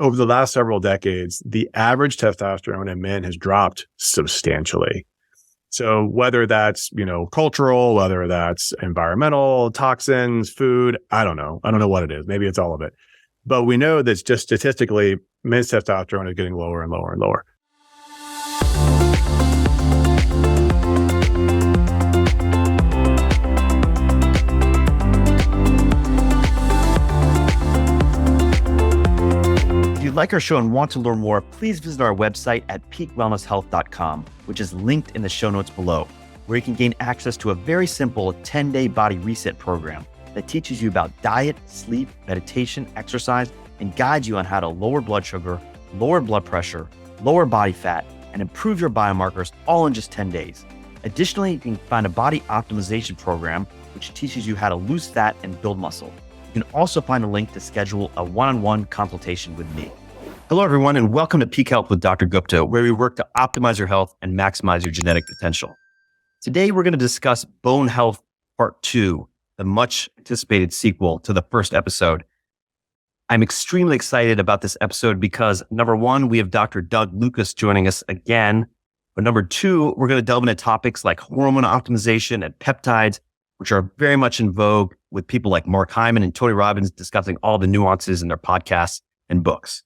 over the last several decades, the average testosterone in men has dropped substantially. So whether that's, cultural, whether that's environmental, toxins, food, I don't know. I don't know what it is. Maybe it's all of it. But we know that just statistically, men's testosterone is getting lower and lower and lower. If you like our show and want to learn more, please visit our website at peakwellnesshealth.com, which is linked in the show notes below, where you can gain access to a very simple 10-day body reset program that teaches you about diet, sleep, meditation, exercise, and guides you on how to lower blood sugar, lower blood pressure, lower body fat, and improve your biomarkers all in just 10 days. Additionally, you can find a body optimization program, which teaches you how to lose fat and build muscle. You can also find a link to schedule a one-on-one consultation with me. Hello, everyone, and welcome to Peak Health with Dr. Gupta, where we work to optimize your health and maximize your genetic potential. Today, we're going to discuss Bone Health Part 2, the much anticipated sequel to the first episode. I'm extremely excited about this episode because, number one, we have Dr. Doug Lucas joining us again. But number two, we're going to delve into topics like hormone optimization and peptides, which are very much in vogue with people like Mark Hyman and Tony Robbins discussing all the nuances in their podcasts and books.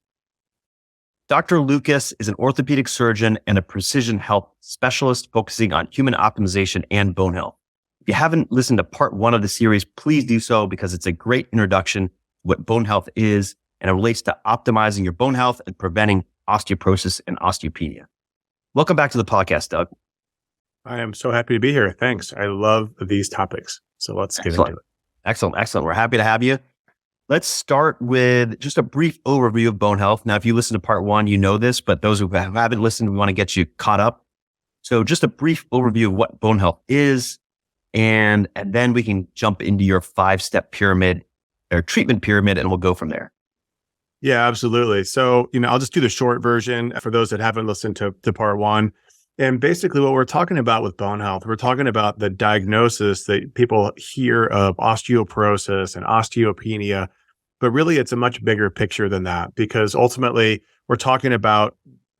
Dr. Lucas is an orthopedic surgeon and a precision health specialist focusing on human optimization and bone health. If you haven't listened to part 1 of the series, please do so because it's a great introduction to what bone health is, and it relates to optimizing your bone health and preventing osteoporosis and osteopenia. Welcome back to the podcast, Doug. I am so happy to be here. Thanks. I love these topics. So let's get into it. Excellent. We're happy to have you. Let's start with just a brief overview of bone health. Now, if you listen to part 1, you know this, but those who haven't listened, we want to get you caught up. So just a brief overview of what bone health is, and then we can jump into your 5-step pyramid or treatment pyramid, and we'll go from there. Yeah, absolutely. So, I'll just do the short version for those that haven't listened to part 1. And basically what we're talking about with bone health, we're talking about the diagnosis that people hear of osteoporosis and osteopenia, but really it's a much bigger picture than that, because ultimately we're talking about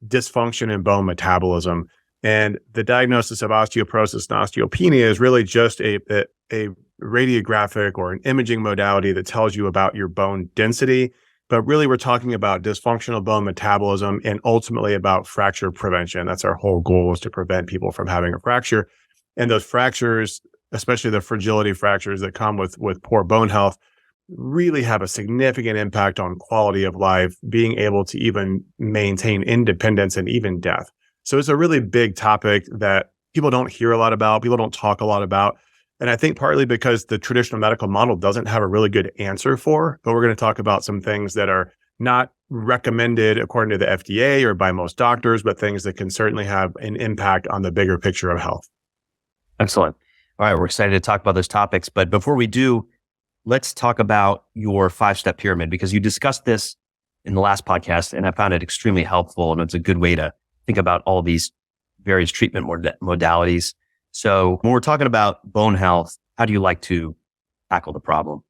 dysfunction in bone metabolism. And the diagnosis of osteoporosis and osteopenia is really just a radiographic or an imaging modality that tells you about your bone density. But really, we're talking about dysfunctional bone metabolism and ultimately about fracture prevention. That's our whole goal, is to prevent people from having a fracture. And those fractures, especially the fragility fractures that come with poor bone health, really have a significant impact on quality of life, being able to even maintain independence and even death. So it's a really big topic that people don't hear a lot about, people don't talk a lot about. And I think partly because the traditional medical model doesn't have a really good answer for, but we're going to talk about some things that are not recommended according to the FDA or by most doctors, but things that can certainly have an impact on the bigger picture of health. Excellent. All right, we're excited to talk about those topics. But before we do, let's talk about your 5-step pyramid, because you discussed this in the last podcast, and I found it extremely helpful. And it's a good way to think about all these various treatment modalities. So when we're talking about bone health, how do you like to tackle the problem?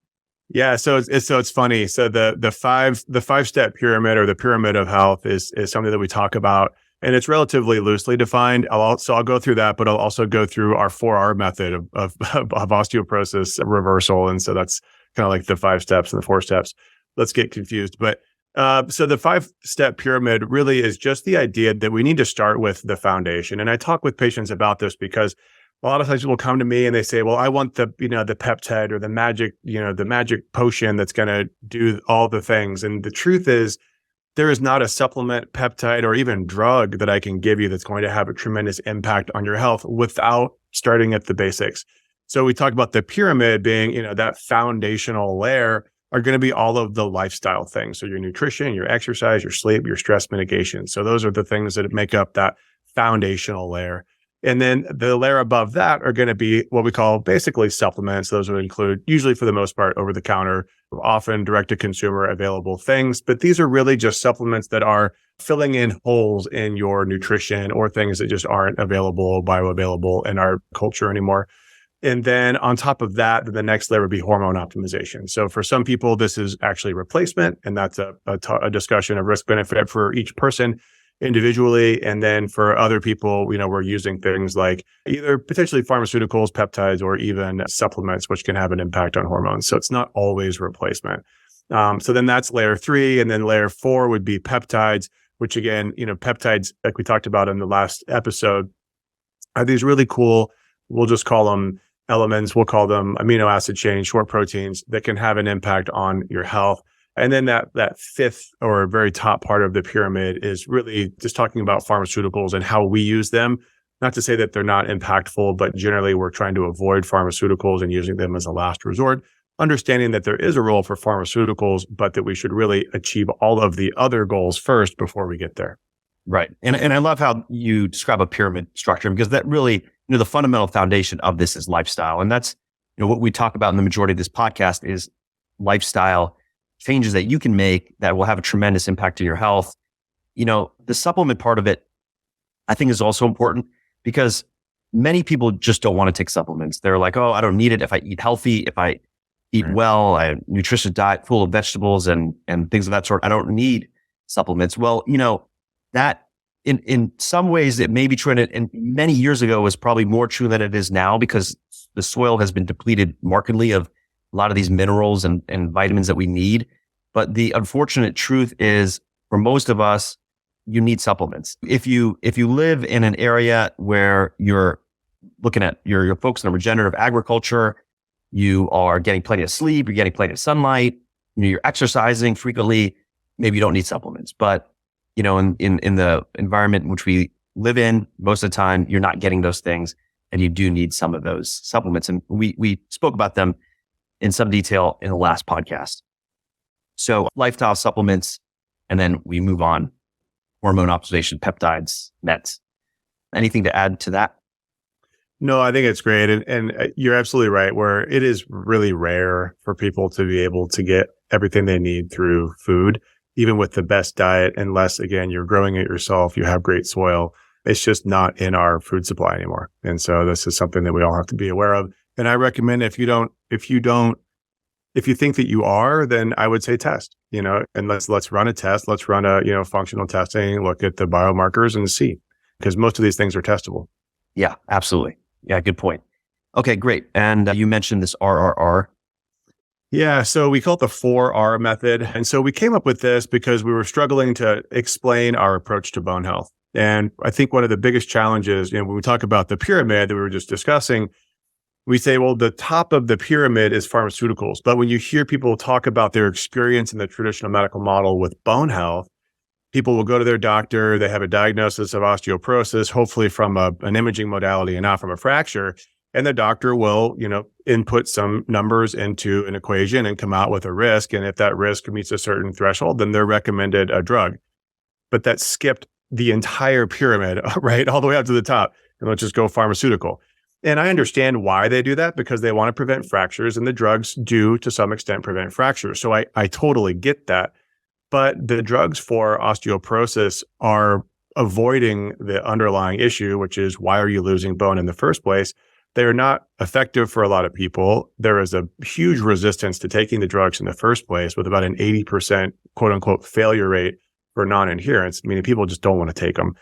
Yeah, so it's funny. So the 5-step pyramid, or the pyramid of health, is something that we talk about, and it's relatively loosely defined. I'll go through that, but I'll also go through our 4R method of osteoporosis reversal, and so that's kind of like the 5 steps and the 4 steps. Let's get confused, but so the 5-step pyramid really is just the idea that we need to start with the foundation. And I talk with patients about this because a lot of times people come to me and they say, well, I want the peptide or the magic potion that's going to do all the things. And the truth is, there is not a supplement, peptide, or even drug that I can give you that's going to have a tremendous impact on your health without starting at the basics. So we talk about the pyramid being, that foundational layer are going to be all of the lifestyle things. So your nutrition, your exercise, your sleep, your stress mitigation. So those are the things that make up that foundational layer. And then the layer above that are going to be what we call basically supplements. Those would include, usually for the most part, over the counter, often direct to consumer available things. But these are really just supplements that are filling in holes in your nutrition or things that just aren't available, bioavailable in our culture anymore. And then on top of that, the next layer would be hormone optimization. So for some people, this is actually replacement, and that's a discussion of risk benefit for each person individually. And then for other people, we're using things like either potentially pharmaceuticals, peptides, or even supplements, which can have an impact on hormones. So it's not always replacement. So then that's layer 3. And then layer 4 would be peptides, which again, peptides, like we talked about in the last episode, are these really cool, we'll just call them elements, we'll call them amino acid chains, short proteins that can have an impact on your health. And then that fifth or very top part of the pyramid is really just talking about pharmaceuticals and how we use them. Not to say that they're not impactful, but generally we're trying to avoid pharmaceuticals and using them as a last resort, understanding that there is a role for pharmaceuticals, but that we should really achieve all of the other goals first before we get there. Right. And I love how you describe a pyramid structure, because that really, the fundamental foundation of this is lifestyle. And that's, what we talk about in the majority of this podcast is lifestyle changes that you can make that will have a tremendous impact on your health. The supplement part of it, I think, is also important, because many people just don't want to take supplements. They're like, oh, I don't need it if I eat healthy, if I eat well, I have a nutritious diet full of vegetables and things of that sort. I don't need supplements. Well, that in some ways it may be true, and many years ago was probably more true than it is now, because the soil has been depleted markedly of a lot of these minerals and vitamins that we need. But the unfortunate truth is, for most of us, you need supplements. If you live in an area where you're looking at, you're focused on regenerative agriculture, you are getting plenty of sleep, you're getting plenty of sunlight, you're exercising frequently, maybe you don't need supplements. But in the environment in which we live in, most of the time you're not getting those things, and you do need some of those supplements. And we spoke about them in some detail in the last podcast. So lifestyle supplements, and then we move on. Hormone optimization, peptides, meds. Anything to add to that? No, I think it's great. And you're absolutely right, where it is really rare for people to be able to get everything they need through food, even with the best diet, unless, again, you're growing it yourself, you have great soil. It's just not in our food supply anymore. And so this is something that we all have to be aware of. And I recommend if you think that you are, then I would say test, and let's run a test. Let's run a, functional testing, look at the biomarkers and see, because most of these things are testable. Yeah, absolutely. Yeah, good point. Okay, great. And you mentioned this RRR. Yeah, so we call it the 4R method. And so we came up with this because we were struggling to explain our approach to bone health. And I think one of the biggest challenges, when we talk about the pyramid that we were just discussing, we say, well, the top of the pyramid is pharmaceuticals. But when you hear people talk about their experience in the traditional medical model with bone health, people will go to their doctor, they have a diagnosis of osteoporosis, hopefully from an imaging modality and not from a fracture. And the doctor will, input some numbers into an equation and come out with a risk. And if that risk meets a certain threshold, then they're recommended a drug. But that skipped the entire pyramid, right? All the way up to the top. And let's just go pharmaceutical. And I understand why they do that, because they want to prevent fractures, and the drugs do to some extent prevent fractures. So I totally get that. But the drugs for osteoporosis are avoiding the underlying issue, which is, why are you losing bone in the first place? They're not effective for a lot of people. There is a huge resistance to taking the drugs in the first place, with about an 80% quote unquote failure rate for non-adherence, meaning people just don't want to take them.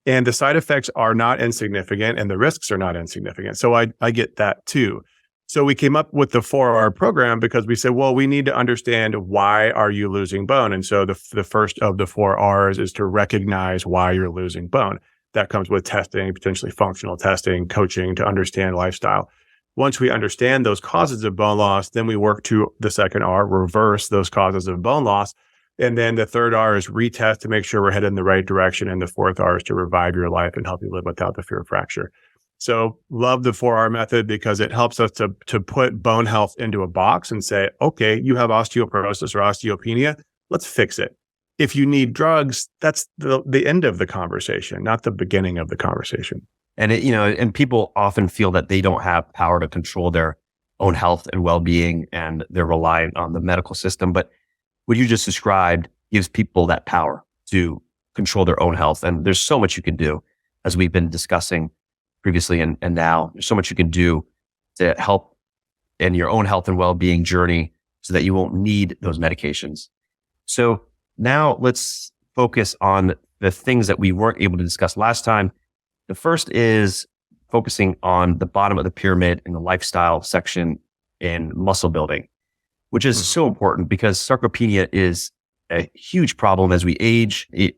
And the side effects are not insignificant, and the risks are not insignificant. So I get that too. So we came up with the 4R program because we said, well, we need to understand, why are you losing bone? And so the first of the 4 R's is to recognize why you're losing bone. That comes with testing, potentially functional testing, coaching to understand lifestyle. Once we understand those causes of bone loss, then we work to the second R, reverse those causes of bone loss. And then the third R is retest to make sure we're headed in the right direction. And the fourth R is to revive your life and help you live without the fear of fracture. So love the 4R method, because it helps us to put bone health into a box and say, okay, you have osteoporosis or osteopenia, let's fix it. If you need drugs, that's the end of the conversation, not the beginning of the conversation. And and people often feel that they don't have power to control their own health and well-being, and they're reliant on the medical system. But what you just described gives people that power to control their own health. And there's so much you can do, as we've been discussing previously and now. There's so much you can do to help in your own health and well-being journey so that you won't need those medications. So now let's focus on the things that we weren't able to discuss last time. The first is focusing on the bottom of the pyramid in the lifestyle section in muscle building, which is so important because sarcopenia is a huge problem as we age. It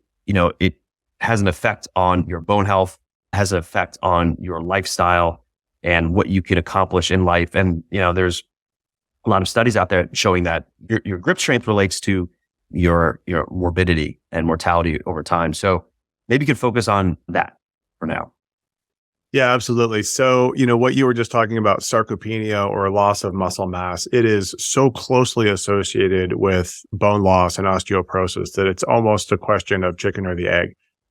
has an effect on your bone health, has an effect on your lifestyle and what you can accomplish in life. And, there's a lot of studies out there showing that your grip strength relates to your morbidity and mortality over time. So maybe you could focus on that for now. Yeah, absolutely. So, what you were just talking about, sarcopenia or loss of muscle mass, it is so closely associated with bone loss and osteoporosis that it's almost a question of chicken or the egg.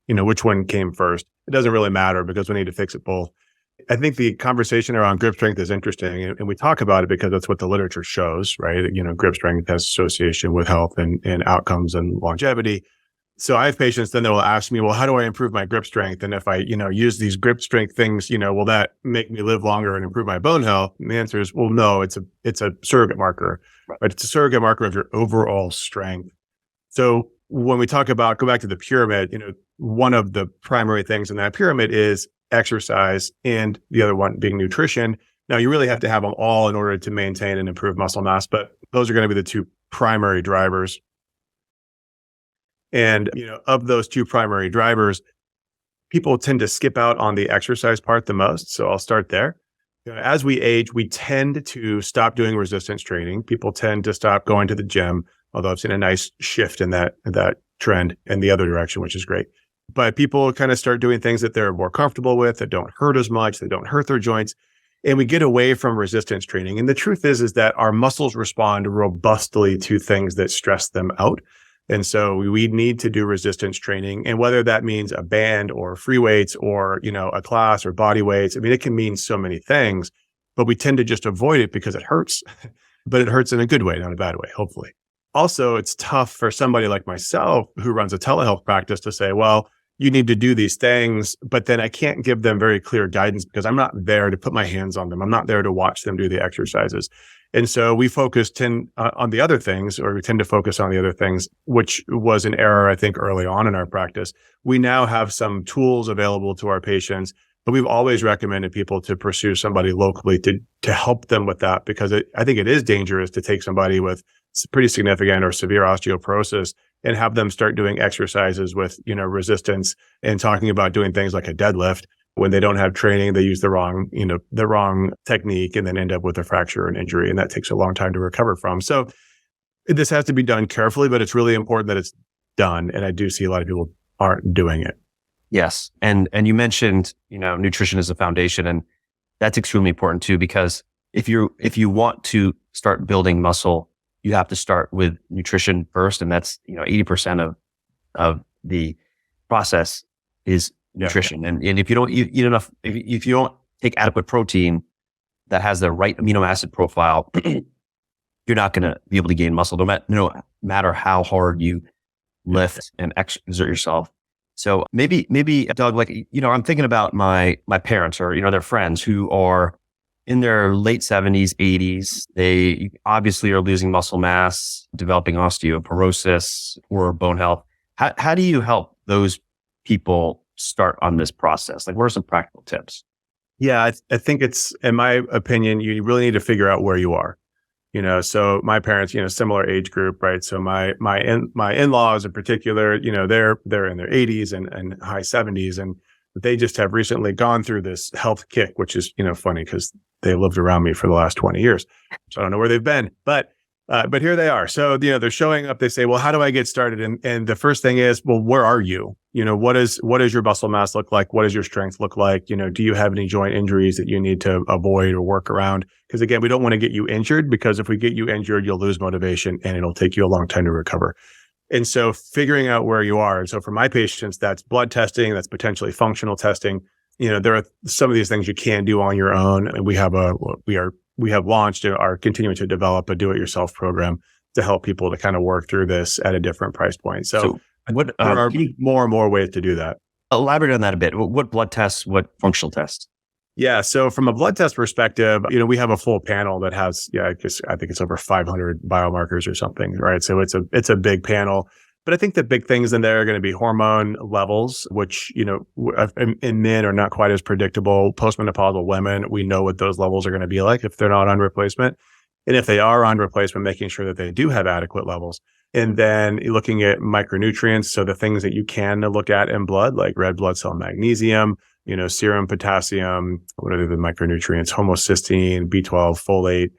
Which one came first? It doesn't really matter because we need to fix it both. I think the conversation around grip strength is interesting, and we talk about it because that's what the literature shows, right? Grip strength has association with health and outcomes and longevity. So I have patients, then they'll ask me, well, how do I improve my grip strength? And if I, use these grip strength things, will that make me live longer and improve my bone health? And the answer is, well, no, it's a surrogate marker, right? It's a surrogate marker of your overall strength. So when we talk about, go back to the pyramid, one of the primary things in that pyramid is exercise and the other one being nutrition. Now you really have to have them all in order to maintain and improve muscle mass, but those are going to be the two primary drivers. And, of those two primary drivers, people tend to skip out on the exercise part the most. So I'll start there. As we age, we tend to stop doing resistance training. People tend to stop going to the gym, although I've seen a nice shift in that trend in the other direction, which is great. But people kind of start doing things that they're more comfortable with, that don't hurt as much, that don't hurt their joints. And we get away from resistance training. And the truth is that our muscles respond robustly to things that stress them out. And so we need to do resistance training. And whether that means a band or free weights or, a class or body weights, it can mean so many things, but we tend to just avoid it because it hurts, but it hurts in a good way, not a bad way, hopefully. Also, it's tough for somebody like myself who runs a telehealth practice to say, well, you need to do these things, but then I can't give them very clear guidance because I'm not there to put my hands on them. I'm not there to watch them do the exercises. And so we on the other things, or we tend to focus on the other things, which was an error, I think, early on in our practice. We now have some tools available to our patients, but we've always recommended people to pursue somebody locally to help them with that, because I think it is dangerous to take somebody with pretty significant or severe osteoporosis and have them start doing exercises with, resistance and talking about doing things like a deadlift. When they don't have training, they use the wrong technique and then end up with a fracture and injury. And that takes a long time to recover from. So this has to be done carefully, but it's really important that it's done. And I do see a lot of people aren't doing it. Yes. And you mentioned, nutrition is a foundation, and that's extremely important too, because if you want to start building muscle, you have to start with nutrition first. And that's, 80% of the process is nutrition. And if you don't eat enough, if you don't take adequate protein that has the right amino acid profile, you're not going to be able to gain muscle, no matter how hard you lift and exert yourself. So maybe Doug, I'm thinking about my parents or, their friends who are in their late 70s, 80s. They obviously are losing muscle mass, developing osteoporosis or bone health. How do you help those people start on this process? What are some practical tips? Yeah, I think it's, in my opinion, you really need to figure out where you are. So my parents, similar age group, right? So my in-laws in particular, they're in their 80s and high 70s, and they just have recently gone through this health kick, which is, funny because they lived around me for the last 20 years. So I don't know where they've been, but here they are. So, they're showing up, they say, well, how do I get started? And the first thing is, well, where are you? What does your muscle mass look like? What does your strength look like? Do you have any joint injuries that you need to avoid or work around? Because again, we don't want to get you injured, because if we get you injured, you'll lose motivation and it'll take you a long time to recover. And so figuring out where you are. And so for my patients, that's blood testing, that's potentially functional testing. There are some of these things you can do on your own. And we have launched and are continuing to develop a do-it-yourself program to help people to kind of work through this at a different price point. So there are more and more ways to do that. Elaborate on that a bit. What blood tests, what functional tests? Yeah. So from a blood test perspective, we have a full panel that has, I think it's over 500 biomarkers or something, right? So it's a big panel. But I think the big things in there are going to be hormone levels, which, in men are not quite as predictable. Postmenopausal women, we know what those levels are going to be like if they're not on replacement. And if they are on replacement, making sure that they do have adequate levels. And then looking at micronutrients. So the things that you can look at in blood, like red blood cell magnesium, serum potassium, what are the micronutrients? Homocysteine, B12, folate.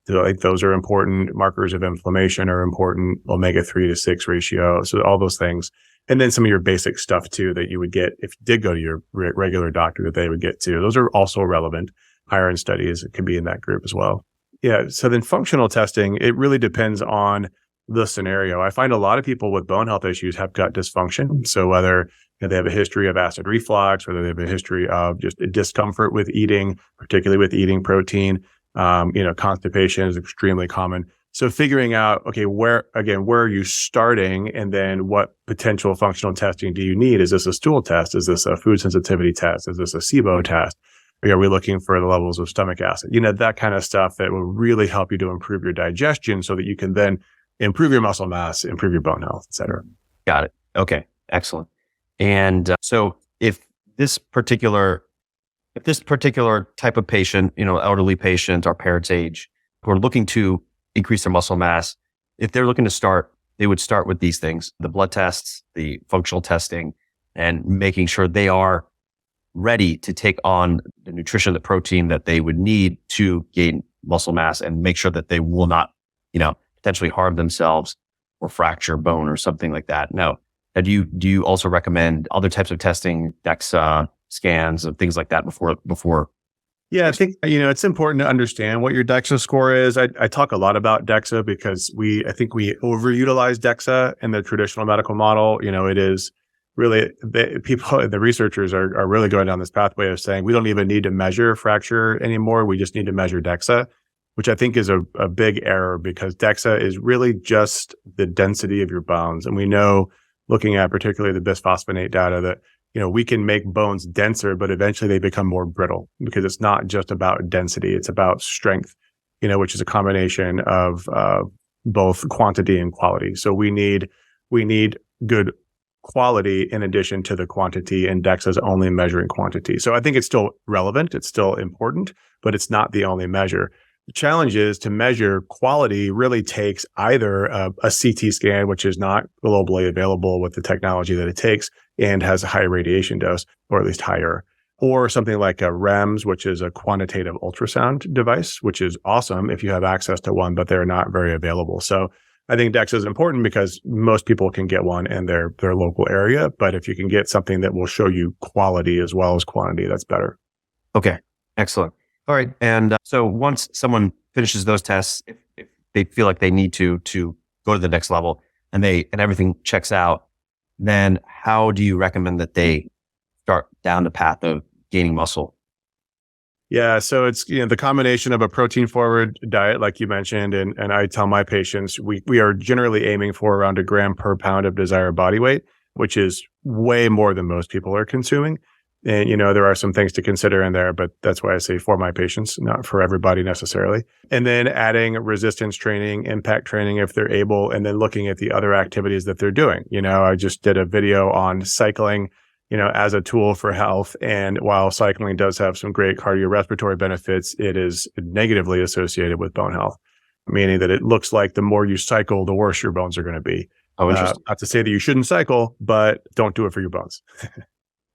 So like those are important. Markers of inflammation are important. Omega-3 to 6 ratio. So all those things. And then some of your basic stuff too that you would get if you did go to your regular doctor that they would get to. Those are also relevant. Iron studies can be in that group as well. Yeah. So then functional testing, it really depends on the scenario. I find a lot of people with bone health issues have gut dysfunction. So whether they have a history of acid reflux, whether they have a history of just discomfort with eating, particularly with eating protein, constipation is extremely common. So figuring out, okay, where are you starting? And then what potential functional testing do you need? Is this a stool test? Is this a food sensitivity test? Is this a SIBO test? Or are we looking for the levels of stomach acid? That kind of stuff that will really help you to improve your digestion so that you can then improve your muscle mass, improve your bone health, et cetera. Got it. Okay. Excellent. And so if this particular type of patient, elderly patient, our parents' age, who are looking to increase their muscle mass, if they're looking to start, they would start with these things, the blood tests, the functional testing, and making sure they are ready to take on the nutrition, the protein that they would need to gain muscle mass and make sure that they will not, potentially harm themselves or fracture bone or something like that. Now, do you also recommend other types of testing, DEXA scans and things like that before? Yeah, I think, it's important to understand what your DEXA score is. I talk a lot about DEXA because I think we overutilize DEXA in the traditional medical model. It is really, the researchers are really going down this pathway of saying we don't even need to measure fracture anymore. We just need to measure DEXA, which I think is a big error because DEXA is really just the density of your bones. And we know, looking at particularly the bisphosphonate data, that we can make bones denser, but eventually they become more brittle because it's not just about density. It's about strength, which is a combination of both quantity and quality. So we need good quality in addition to the quantity, and DEXA is only measuring quantity. So I think it's still relevant. It's still important, but it's not the only measure. The challenge is to measure quality really takes either a CT scan, which is not globally available with the technology that it takes and has a high radiation dose, or at least higher, or something like a REMS, which is a quantitative ultrasound device, which is awesome if you have access to one, but they're not very available. So I think DEXA is important because most people can get one in their local area. But if you can get something that will show you quality as well as quantity, that's better. Okay, excellent. All right. And so once someone finishes those tests, if they feel like they need to go to the next level and everything checks out, then how do you recommend that they start down the path of gaining muscle? Yeah. So it's, the combination of a protein forward diet, like you mentioned, and I tell my patients, we are generally aiming for around 1 gram per pound of desired body weight, which is way more than most people are consuming. And, there are some things to consider in there, but that's why I say for my patients, not for everybody necessarily. And then adding resistance training, impact training if they're able, and then looking at the other activities that they're doing. I just did a video on cycling, as a tool for health. And while cycling does have some great cardiorespiratory benefits, it is negatively associated with bone health, meaning that it looks like the more you cycle, the worse your bones are going to be. Oh, interesting. Not to say that you shouldn't cycle, but don't do it for your bones.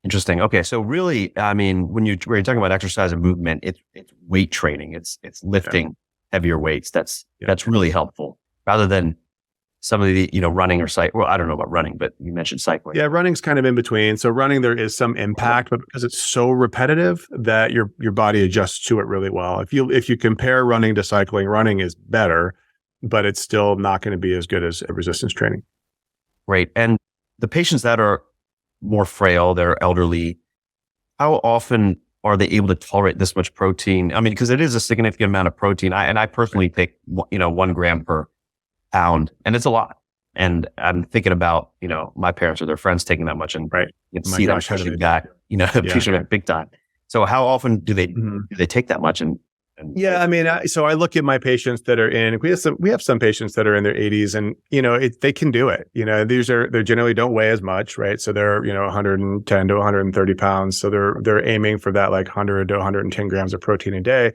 Interesting. Okay. So really, when you're talking about exercise and movement, it's weight training. It's lifting heavier weights. That's really helpful rather than some of the, running or cycle. Well, I don't know about running, but you mentioned cycling. Yeah. Running's kind of in between. So running, there is some impact, but because it's so repetitive that your body adjusts to it really well. If you compare running to cycling, running is better, but it's still not going to be as good as resistance training. Right. And the patients that are more frail, they're elderly, how often are they able to tolerate this much protein? Because it is a significant amount of protein. I personally take, 1 gram per pound, and it's a lot. And I'm thinking about, my parents or their friends taking that much, and right. you can see that pushing back, pushing back big time. So how often do they Mhm. take that much? And Yeah, I mean, so I look at my patients that are in. We have some patients that are in their 80s, and they can do it. They generally don't weigh as much, right? So they're 110 to 130 pounds. So they're aiming for that like 100 to 110 grams of protein a day.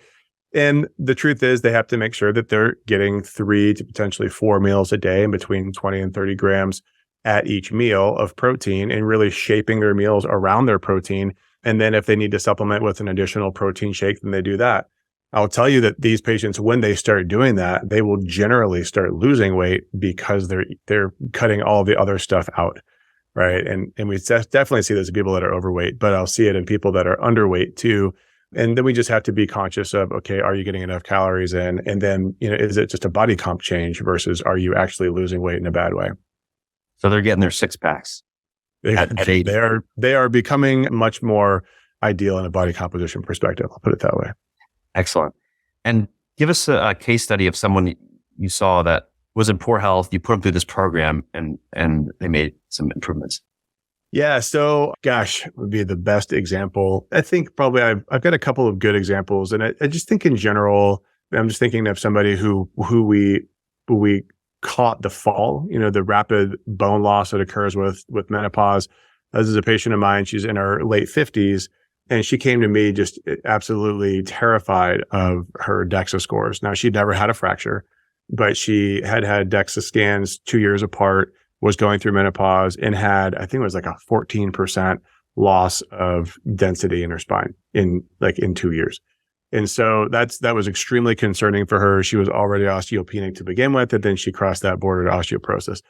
And the truth is, they have to make sure that they're getting 3 to potentially 4 meals a day, in between 20 and 30 grams at each meal of protein, and really shaping their meals around their protein. And then if they need to supplement with an additional protein shake, then they do that. I'll tell you that these patients, when they start doing that, they will generally start losing weight because they're cutting all the other stuff out, right? And we definitely see this in people that are overweight, but I'll see it in people that are underweight too. And then we just have to be conscious of, okay, are you getting enough calories in? And then, is it just a body comp change versus are you actually losing weight in a bad way? so they're getting their 6-packs at 80. They are becoming much more ideal in a body composition perspective. I'll put it that way. Excellent. And give us a case study of someone you saw that was in poor health. You put them through this program and they made some improvements. Yeah. So, gosh, would be the best example. I think probably I've got a couple of good examples, and I just think in general, I'm just thinking of somebody who we caught the fall. The rapid bone loss that occurs with menopause. This is a patient of mine. She's in her late 50s, and she came to me just absolutely terrified of her DEXA scores. Now, she'd never had a fracture, but she had DEXA scans 2 years apart, was going through menopause, and had, I think it was like a 14% loss of density in her spine in 2 years. And so that was extremely concerning for her. She was already osteopenic to begin with, and then she crossed that border to osteoporosis.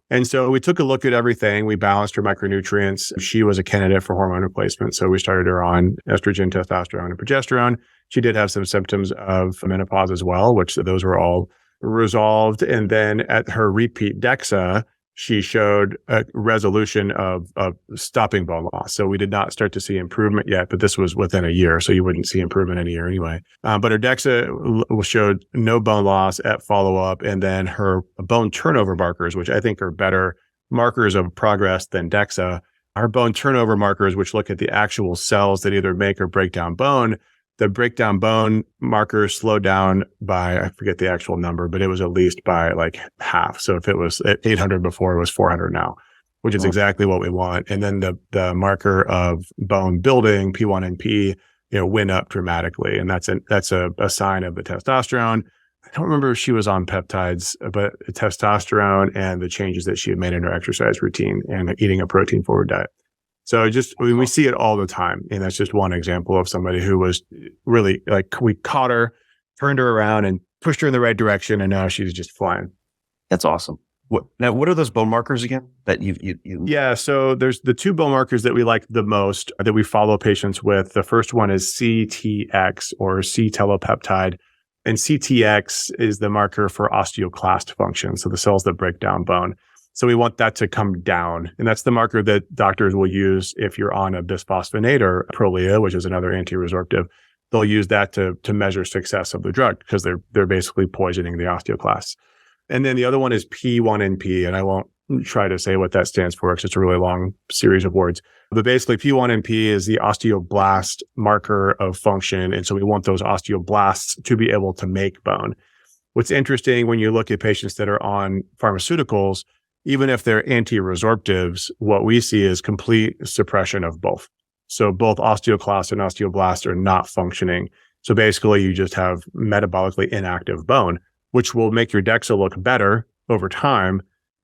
And so we took a look at everything. We balanced her micronutrients. She was a candidate for hormone replacement. So we started her on estrogen, testosterone, and progesterone. She did have some symptoms of menopause as well, which those were all resolved. And then at her repeat DEXA, she showed a resolution of stopping bone loss. So we did not start to see improvement yet, but this was within a year. So you wouldn't see improvement in a year anyway. But her DEXA showed no bone loss at follow-up. And then her bone turnover markers, which I think are better markers of progress than DEXA, our bone turnover markers, which look at the actual cells that either make or break down bone, the breakdown bone markers slowed down by, I forget the actual number, but it was at least by like half. So if it was at 800 before, it was 400 now, which is exactly what we want. And then the marker of bone building, P1NP, went up dramatically. And that's a sign of the testosterone. I don't remember if she was on peptides, but testosterone and the changes that she had made in her exercise routine and eating a protein forward diet. So we see it all the time. And that's just one example of somebody who was really we caught her, turned her around and pushed her in the right direction. And now she's just flying. That's awesome. What are those bone markers again that you? Yeah. So there's the 2 bone markers that we like the most that we follow patients with. The first one is CTX, or C-telopeptide. And CTX is the marker for osteoclast function. So the cells that break down bone. So we want that to come down. And that's the marker that doctors will use if you're on a bisphosphonate or Prolia, which is another anti-resorptive. They'll use that to measure success of the drug because they're basically poisoning the osteoclasts. And then the other one is P1NP. And I won't try to say what that stands for because it's a really long series of words. But basically P1NP is the osteoblast marker of function. And so we want those osteoblasts to be able to make bone. What's interesting when you look at patients that are on pharmaceuticals, even if they're anti-resorptives, what we see is complete suppression of both. So both osteoclasts and osteoblasts are not functioning. So basically you just have metabolically inactive bone, which will make your DEXA look better over time,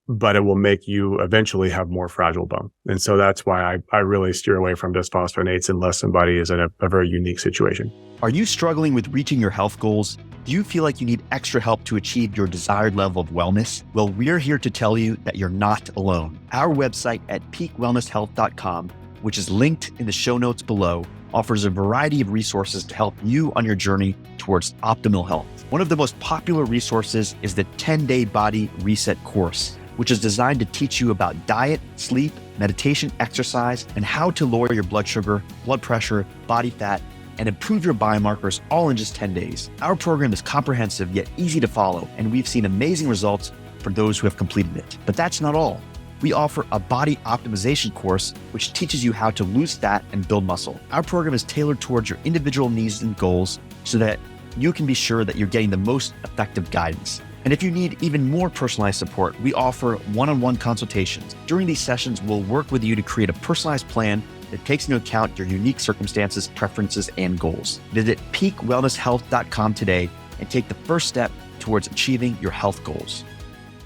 but it will make you eventually have more fragile bone. And so that's why I really steer away from bisphosphonates unless somebody is in a very unique situation. Are you struggling with reaching your health goals? Do you feel like you need extra help to achieve your desired level of wellness? Well, we're here to tell you that you're not alone. Our website at peakwellnesshealth.com, which is linked in the show notes below, offers a variety of resources to help you on your journey towards optimal health. One of the most popular resources is the 10-day body reset course, which is designed to teach you about diet, sleep, meditation, exercise, and how to lower your blood sugar, blood pressure, body fat, and improve your biomarkers all in just 10 days. Our program is comprehensive yet easy to follow, and we've seen amazing results for those who have completed it. But that's not all. we offer a body optimization course, which teaches you how to lose fat and build muscle. Our program is tailored towards your individual needs and goals so that you can be sure that you're getting the most effective guidance. And if you need even more personalized support, we offer one-on-one consultations. During these sessions, we'll work with you to create a personalized plan that takes into account your unique circumstances, preferences, and goals. Visit peakwellnesshealth.com today and take the first step towards achieving your health goals.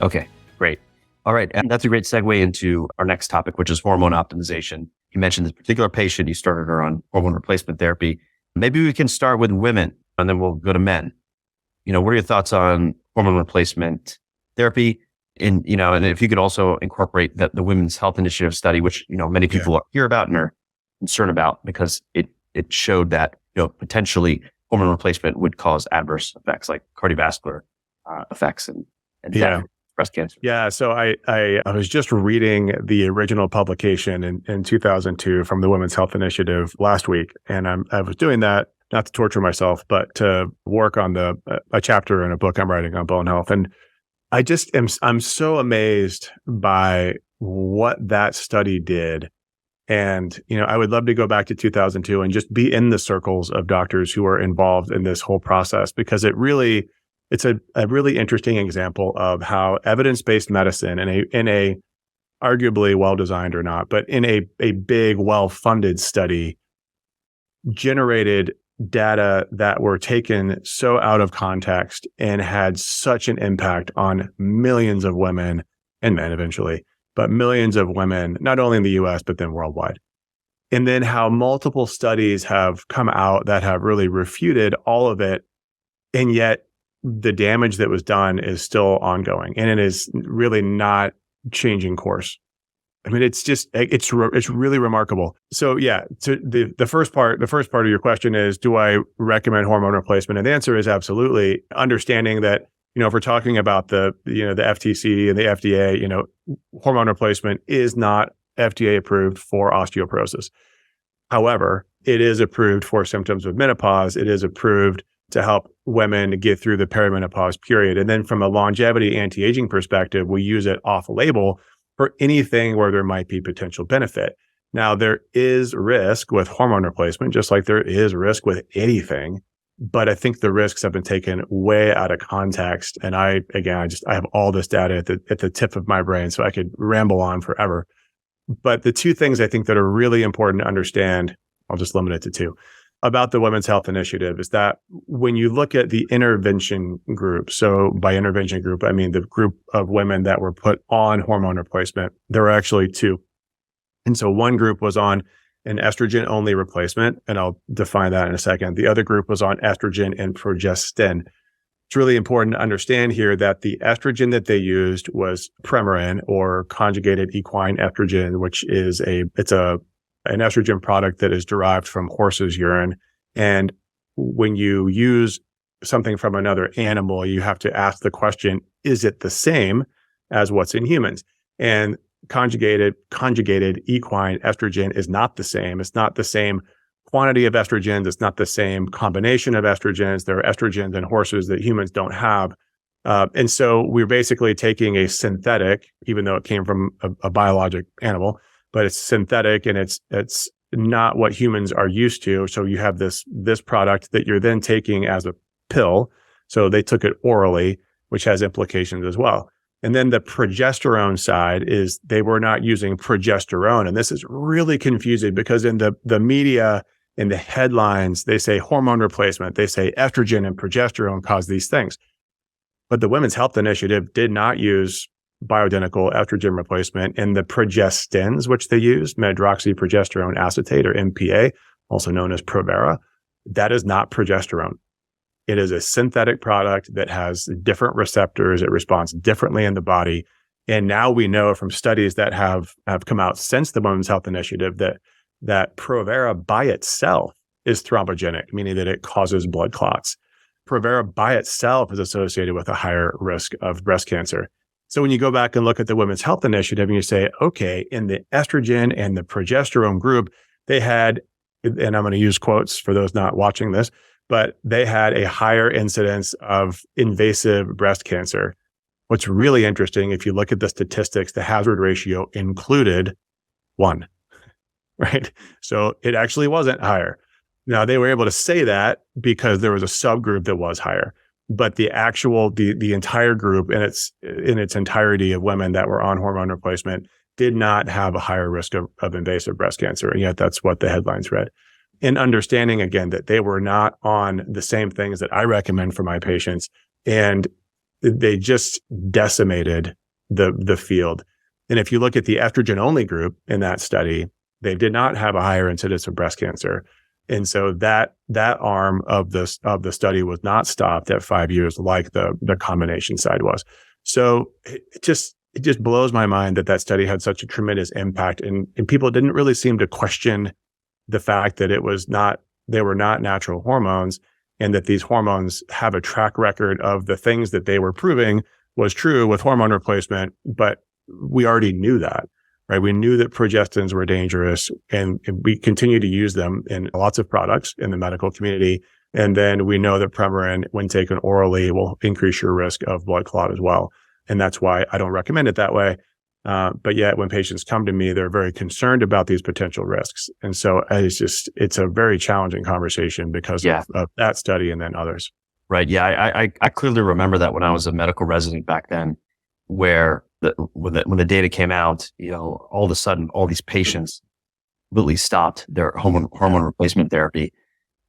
Okay, great. All right, and that's a great segue into our next topic, which is hormone optimization. You mentioned this particular patient, you started her on hormone replacement therapy. Maybe we can start with women and then we'll go to men. What are your thoughts on hormone replacement therapy? And if you could also incorporate the Women's Health Initiative study, which, many people hear about and are concerned about because it showed that, potentially hormone replacement would cause adverse effects like cardiovascular effects and death. Breast cancer. Yeah. So I was just reading the original publication in 2002 from the Women's Health Initiative last week. And I was doing that not to torture myself, but to work on a chapter in a book I'm writing on bone health. And I'm so amazed by what that study did. And, I would love to go back to 2002 and just be in the circles of doctors who are involved in this whole process, because it's a really interesting example of how evidence-based medicine in a arguably well-designed or not, but in a big, well-funded study generated data that were taken so out of context and had such an impact on millions of women and men eventually, but millions of women, not only in the US, but then worldwide. And then how multiple studies have come out that have really refuted all of it. And yet the damage that was done is still ongoing, and it is really not changing course. I mean, it's really remarkable. So so the first part of your question is, do I recommend hormone replacement? And the answer is absolutely. Understanding that, if we're talking about the FTC and the FDA, hormone replacement is not FDA approved for osteoporosis. However, it is approved for symptoms of menopause. It is approved to help women get through the perimenopause period. And then from a longevity anti-aging perspective, we use it off-label for anything where there might be potential benefit. Now, there is risk with hormone replacement, just like there is risk with anything. But I think the risks have been taken way out of context. And I have all this data at the tip of my brain, so I could ramble on forever. But the two things I think that are really important to understand, I'll just limit it to two, about the Women's Health Initiative is that when you look at the intervention group, so by intervention group, I mean the group of women that were put on hormone replacement, there were actually two. And so one group was on an estrogen-only replacement, and I'll define that in a second. The other group was on estrogen and progestin. It's really important to understand here that the estrogen that they used was Premarin, or conjugated equine estrogen, which is an estrogen product that is derived from horse's urine. And when you use something from another animal, you have to ask the question, is it the same as what's in humans? And conjugated equine estrogen is not the same. It's not the same quantity of estrogens. It's not the same combination of estrogens. There are estrogens in horses that humans don't have. And so we're basically taking a synthetic, even though it came from a biologic animal, but it's synthetic and it's not what humans are used to. So you have this product that you're then taking as a pill. So they took it orally, which has implications as well. And then the progesterone side is they were not using progesterone. And this is really confusing because in the media, in the headlines, they say hormone replacement. They say estrogen and progesterone cause these things. But the Women's Health Initiative did not use bioidentical estrogen replacement in the progestins, which they use, medroxyprogesterone acetate, or MPA, also known as Provera. That is not progesterone. It is a synthetic product that has different receptors. It responds differently in the body. And now we know from studies that have come out since the Women's Health Initiative that Provera by itself is thrombogenic, meaning that it causes blood clots. Provera by itself is associated with a higher risk of breast cancer. So when you go back and look at the Women's Health Initiative and you say, okay, in the estrogen and the progesterone group, they had, and I'm going to use quotes for those not watching this, but they had a higher incidence of invasive breast cancer. What's really interesting, if you look at the statistics, the hazard ratio included 1, right? So it actually wasn't higher. Now, they were able to say that because there was a subgroup that was higher, but the entire group in its entirety of women that were on hormone replacement did not have a higher risk of invasive breast cancer. And yet that's what the headlines read. And understanding, again, that they were not on the same things that I recommend for my patients. And they just decimated the field. And if you look at the estrogen-only group in that study, they did not have a higher incidence of breast cancer. And so that arm of the study was not stopped at 5 years like the combination side was. So it just blows my mind that study had such a tremendous impact, and people didn't really seem to question the fact that they were not natural hormones, and that these hormones have a track record of the things that they were proving was true with hormone replacement. But we already knew that, right? We knew that progestins were dangerous, and we continue to use them in lots of products in the medical community. And then we know that Premarin, when taken orally, will increase your risk of blood clot as well. And that's why I don't recommend it that way. But yet when patients come to me, they're very concerned about these potential risks. And so it's a very challenging conversation because of that study and then others. Right. Yeah. I clearly remember that when I was a medical resident back then, where when the data came out, all of a sudden, all these patients completely stopped their hormone replacement therapy.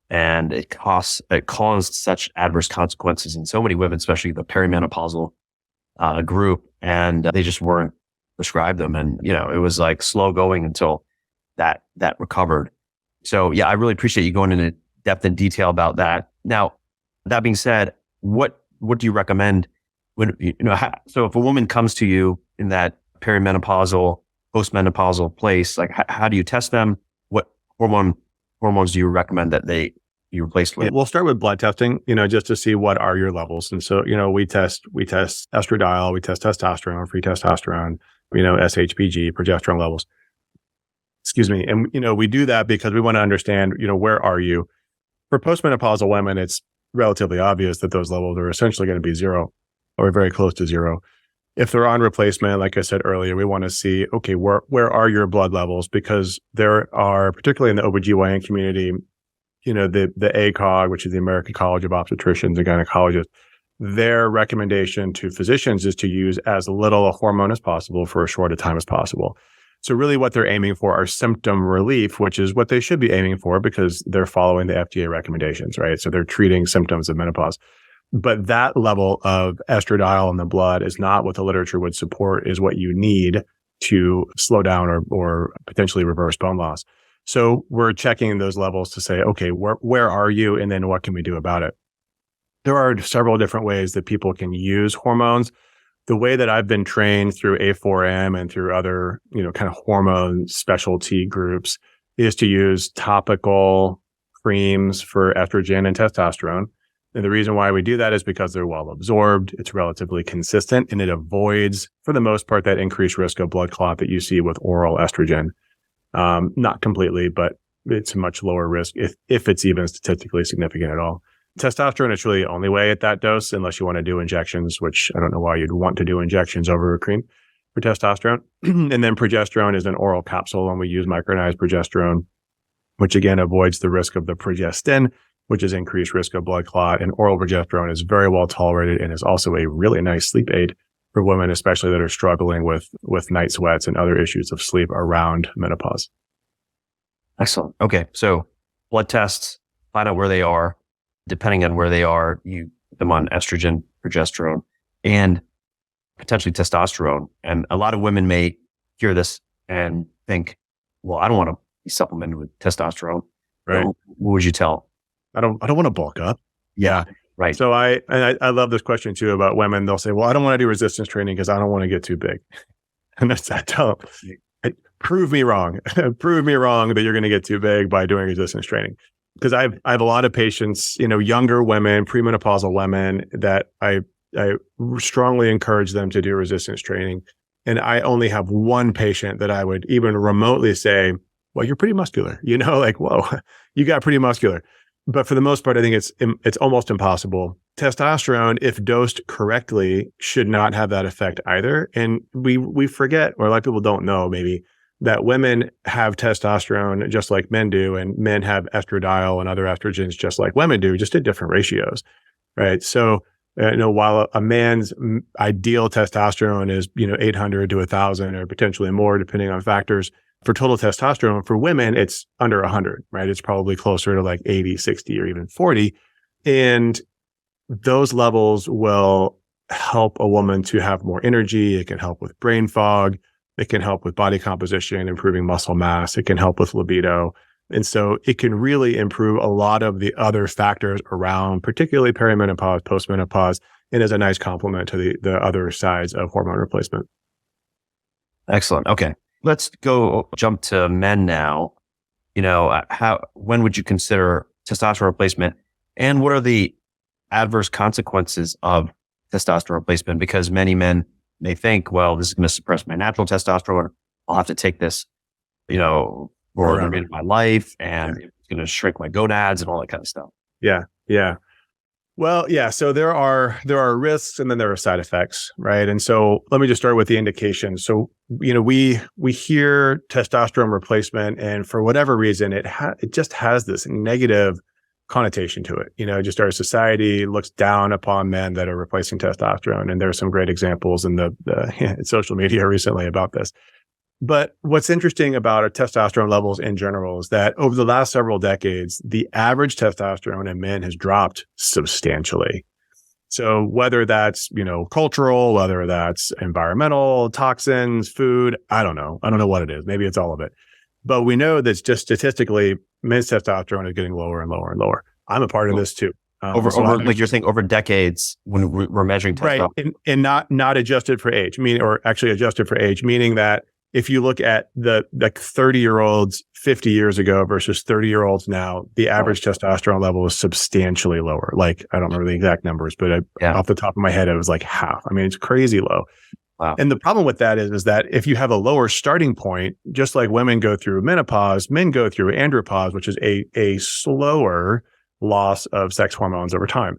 And it caused such adverse consequences in so many women, especially the perimenopausal group, and they just weren't prescribed them. And, it was like slow going until that recovered. So yeah, I really appreciate you going into depth and detail about that. Now, that being said, what do you recommend when, so if a woman comes to you in that perimenopausal, postmenopausal place, like how do you test them? What hormones do you recommend that you replace with? We'll start with blood testing, just to see what are your levels. And so, we test estradiol, we test testosterone, free testosterone, SHBG, progesterone levels. Excuse me. And, we do that because we want to understand, where are you? For postmenopausal women, it's relatively obvious that those levels are essentially going to be 0 or very close to 0. If they're on replacement, like I said earlier, we want to see, okay, where are your blood levels? Because there are, particularly in the OBGYN community, the ACOG, which is the American College of Obstetricians and Gynecologists, their recommendation to physicians is to use as little a hormone as possible for as short a time as possible. So really what they're aiming for are symptom relief, which is what they should be aiming for because they're following the FDA recommendations, right? So they're treating symptoms of menopause. But that level of estradiol in the blood is not what the literature would support is what you need to slow down or potentially reverse bone loss. So we're checking those levels to say, okay, where are you? And then what can we do about it? There are several different ways that people can use hormones. The way that I've been trained through A4M and through other, kind of hormone specialty groups is to use topical creams for estrogen and testosterone. And the reason why we do that is because they're well absorbed, it's relatively consistent, and it avoids, for the most part, that increased risk of blood clot that you see with oral estrogen. Not completely, but it's a much lower risk if it's even statistically significant at all. Testosterone is really the only way at that dose, unless you want to do injections, which I don't know why you'd want to do injections over a cream for testosterone. And then progesterone is an oral capsule, and we use micronized progesterone, which again avoids the risk of the progestin, which is increased risk of blood clot. And oral progesterone is very well tolerated and is also a really nice sleep aid for women, especially that are struggling with night sweats and other issues of sleep around menopause. Excellent. Okay. So blood tests, find out where they are. Depending on where they are, you put them on estrogen, progesterone, and potentially testosterone. And a lot of women may hear this and think, well, I don't want to be supplemented with testosterone. Right. What would you tell? I don't want to bulk up. Yeah. Right. So I love this question too about women. They'll say, well, I don't want to do resistance training because I don't want to get too big. And that's that. Prove me wrong. Prove me wrong that you're going to get too big by doing resistance training. Because I have a lot of patients, younger women, premenopausal women that I strongly encourage them to do resistance training. And I only have one patient that I would even remotely say, well, you're pretty muscular, whoa, you got pretty muscular. But for the most part, I think it's almost impossible testosterone, if dosed correctly, should not have that effect either. And we forget, or a lot of people don't know maybe, that women have testosterone just like men do, and men have estradiol and other estrogens just like women do, just at different ratios, right? So, while a man's ideal testosterone is, 800 to 1,000 or potentially more, depending on factors, for total testosterone, for women, it's under 100, right? It's probably closer to like 80, 60, or even 40. And those levels will help a woman to have more energy. It can help with brain fog. It can help with body composition, improving muscle mass. It can help with libido. And so it can really improve a lot of the other factors around, particularly perimenopause, postmenopause, and is a nice complement to the other sides of hormone replacement. Excellent. Okay. Let's jump to men now. When would you consider testosterone replacement, and what are the adverse consequences of testosterone replacement? Because many men may think, well, this is going to suppress my natural testosterone. I'll have to take this, for the remainder of my life, and it's going to shrink my gonads and all that kind of stuff. Yeah. Yeah. Well, yeah. So there are risks, and then there are side effects, right? And so let me just start with the indications. So, we hear testosterone replacement, and for whatever reason, it just has this negative connotation to it. Just our society looks down upon men that are replacing testosterone, and there's some great examples in the social media recently about this. But what's interesting about our testosterone levels in general is that over the last several decades, the average testosterone in men has dropped substantially. So whether that's, cultural, whether that's environmental, toxins, food, I don't know. I don't know what it is. Maybe it's all of it. But we know that just statistically, men's testosterone is getting lower and lower and lower. I'm a part of this too. Like you're saying, over decades when we're measuring testosterone. Right. And not adjusted for age, or actually adjusted for age, meaning that if you look at the 30-year-olds 50 years ago versus 30-year-olds now, the average testosterone level is substantially lower. Like, I don't remember the exact numbers, but off the top of my head, it was like half. I mean, it's crazy low. Wow. And the problem with that is that if you have a lower starting point, just like women go through menopause, men go through andropause, which is a slower loss of sex hormones over time.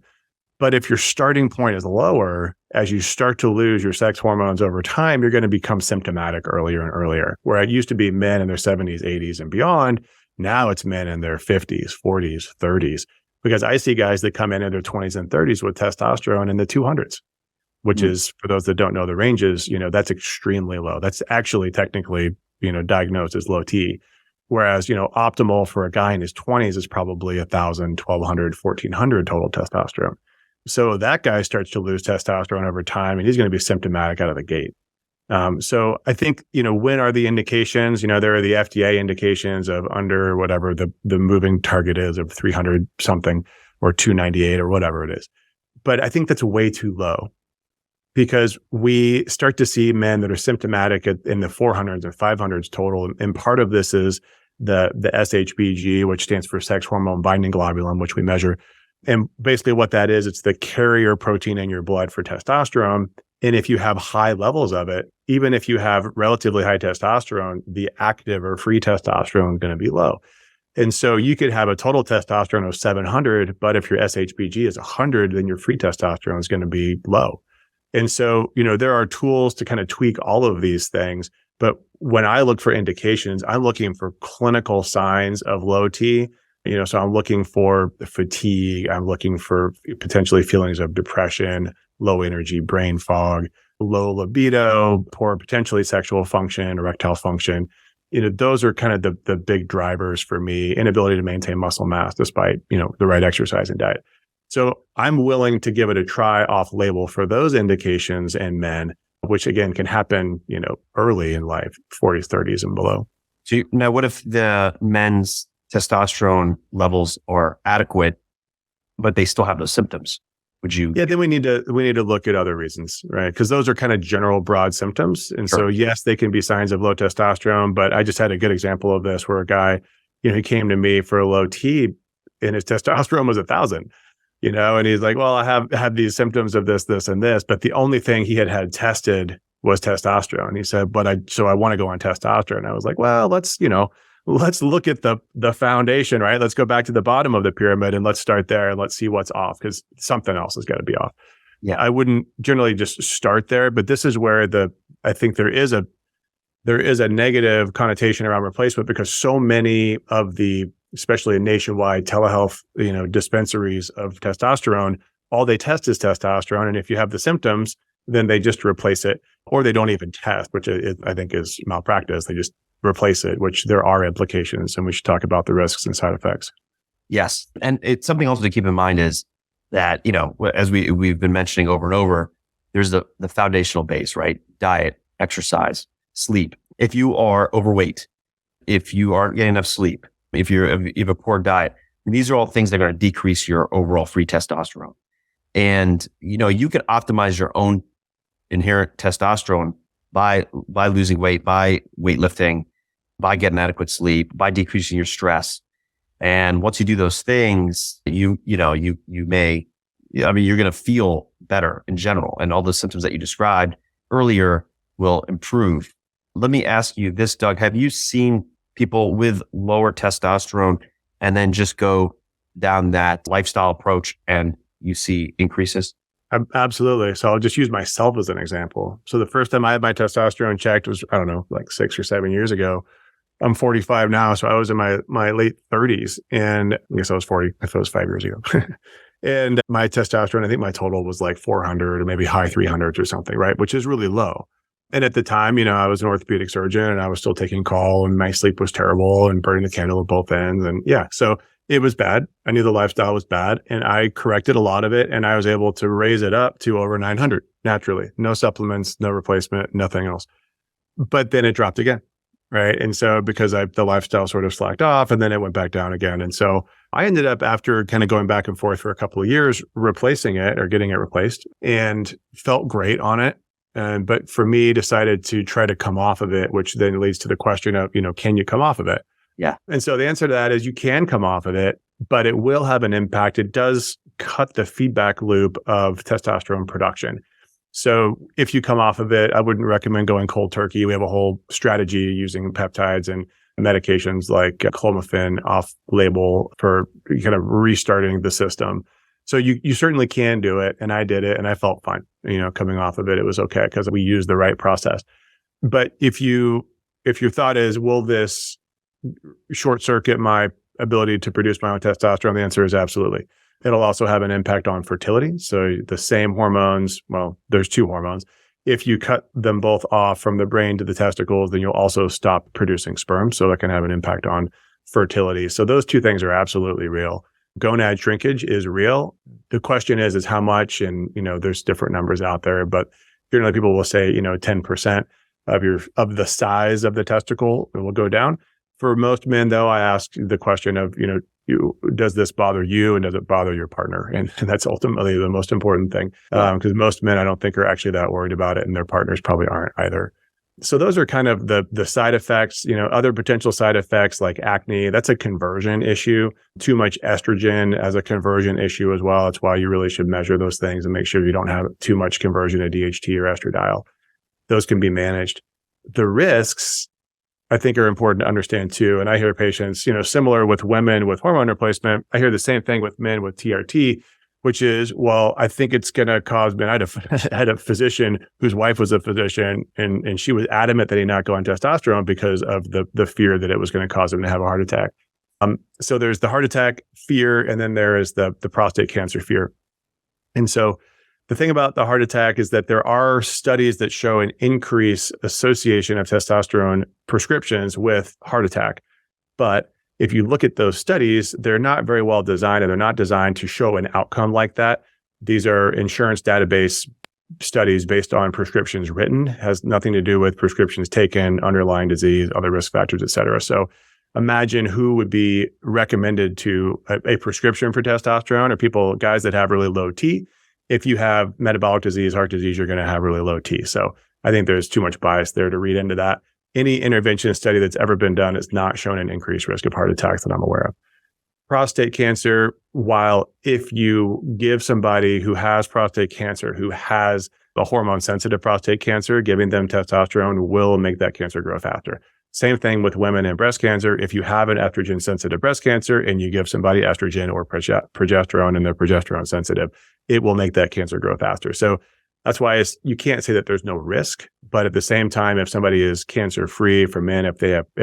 But if your starting point is lower, as you start to lose your sex hormones over time, you're going to become symptomatic earlier and earlier. Where it used to be men in their 70s, 80s, and beyond, now it's men in their 50s, 40s, 30s. Because I see guys that come in their 20s and 30s with testosterone in the 200s, which is, for those that don't know the ranges, that's extremely low. That's actually technically, diagnosed as low T. Whereas, optimal for a guy in his 20s is probably 1,000, 1,200, 1,400 total testosterone. So that guy starts to lose testosterone over time, and he's going to be symptomatic out of the gate. So I think, when are the indications? There are the FDA indications of under whatever the moving target is of 300 something or 298 or whatever it is. But I think that's way too low, because we start to see men that are symptomatic in the 400s and 500s total. And part of this is the SHBG, which stands for sex hormone binding globulin, which we measure. And basically what that is, it's the carrier protein in your blood for testosterone. And if you have high levels of it, even if you have relatively high testosterone, the active or free testosterone is going to be low. And so you could have a total testosterone of 700, but if your SHBG is 100, then your free testosterone is going to be low. And so, there are tools to kind of tweak all of these things. But when I look for indications, I'm looking for clinical signs of low T. So I'm looking for fatigue. I'm looking for potentially feelings of depression, low energy, brain fog, low libido, poor potentially sexual function, erectile function. Those are kind of the big drivers for me. Inability to maintain muscle mass despite, the right exercise and diet. So I'm willing to give it a try off label for those indications in men, which again can happen, early in life, 40s, 30s and below. So now what if the men's testosterone levels are adequate, but they still have those symptoms? Would you? Yeah, then we need to look at other reasons, right? Because those are kind of general broad symptoms. And so yes, they can be signs of low testosterone, but I just had a good example of this where a guy, he came to me for a low T and his testosterone was 1,000, and he's like, well, I have these symptoms of this, this, and this, but the only thing he had tested was testosterone. He said, I want to go on testosterone. I was like, well, let's let's look at the foundation, right? Let's go back to the bottom of the pyramid and let's start there and let's see what's off, because something else has got to be off. Yeah. I wouldn't generally just start there, but this is where I think there is a negative connotation around replacement, because so many of the, especially nationwide telehealth, dispensaries of testosterone, all they test is testosterone. And if you have the symptoms, then they just replace it, or they don't even test, which I think is malpractice. They just replace it, which there are implications, and we should talk about the risks and side effects. Yes. And it's something also to keep in mind is that, as we've been mentioning over and over, there's the foundational base, right? Diet, exercise, sleep. If you are overweight, if you aren't getting enough sleep, if you have a poor diet, these are all things that are going to decrease your overall free testosterone. And, you can optimize your own inherent testosterone by losing weight, by weightlifting, by getting adequate sleep, by decreasing your stress. And once you do those things, you're going to feel better in general. And all the symptoms that you described earlier will improve. Let me ask you this, Doug. Have you seen people with lower testosterone and then just go down that lifestyle approach and you see increases? Absolutely. So I'll just use myself as an example. So the first time I had my testosterone checked was, I don't know, like 6 or 7 years ago. I'm 45 now, so I was in my late 30s, and I guess I was 40 if it was 5 years ago. And my testosterone, I think my total was like 400 or maybe high 300s or something, right? Which is really low. And at the time, I was an orthopedic surgeon and I was still taking call, and my sleep was terrible and burning the candle at both ends. And yeah, so it was bad. I knew the lifestyle was bad, and I corrected a lot of it, and I was able to raise it up to over 900 naturally. No supplements, no replacement, nothing else. But then it dropped again, right? And so because the lifestyle sort of slacked off, and then it went back down again. And so I ended up, after kind of going back and forth for a couple of years, replacing it or getting it replaced, and felt great on it. But for me, decided to try to come off of it, which then leads to the question of, can you come off of it? Yeah. And so the answer to that is you can come off of it, but it will have an impact. It does cut the feedback loop of testosterone production. So if you come off of it, I wouldn't recommend going cold turkey. We have a whole strategy using peptides and medications like clomiphene off label for kind of restarting the system. So you certainly can do it. And I did it and I felt fine, coming off of it. It was okay because we used the right process. But if your thought is, will this short circuit my ability to produce my own testosterone? The answer is absolutely. It'll also have an impact on fertility. So the same hormones, well, there's 2 hormones. If you cut them both off from the brain to the testicles, then you'll also stop producing sperm. So that can have an impact on fertility. So those 2 things are absolutely real. Gonad shrinkage is real. The question is how much? And, there's different numbers out there, but generally people will say, 10% of the size of the testicle will go down. For most men, though, I ask the question of, does this bother you and does it bother your partner? And that's ultimately the most important thing, because most men, I don't think, are actually that worried about it, and their partners probably aren't either. So those are kind of the side effects. Other potential side effects like acne, that's a conversion issue. Too much estrogen as a conversion issue as well. That's why you really should measure those things and make sure you don't have too much conversion of DHT or estradiol. Those can be managed. The risks, I think, are important to understand too. And I hear patients, similar with women with hormone replacement, I hear the same thing with men with TRT, which is, well, I think it's going to cause men. I had a physician whose wife was a physician, and she was adamant that he not go on testosterone because of the fear that it was going to cause him to have a heart attack. So there's the heart attack fear, and then there is the prostate cancer fear. And so the thing about the heart attack is that there are studies that show an increased association of testosterone prescriptions with heart attack. But if you look at those studies, they're not very well designed, and they're not designed to show an outcome like that. These are insurance database studies based on prescriptions written, has nothing to do with prescriptions taken, underlying disease, other risk factors, et cetera. So imagine who would be recommended to a prescription for testosterone are guys that have really low T. If you have metabolic disease, heart disease, you're going to have really low T. So I think there's too much bias there to read into that. Any intervention study that's ever been done has not shown an increased risk of heart attacks that I'm aware of. Prostate cancer, while if you give somebody who has prostate cancer, who has a hormone-sensitive prostate cancer, giving them testosterone will make that cancer grow faster. Same thing with women and breast cancer. If you have an estrogen sensitive breast cancer and you give somebody estrogen or progesterone and they're progesterone sensitive, it will make that cancer grow faster. So that's why you can't say that there's no risk, but at the same time, if somebody is cancer free for men, if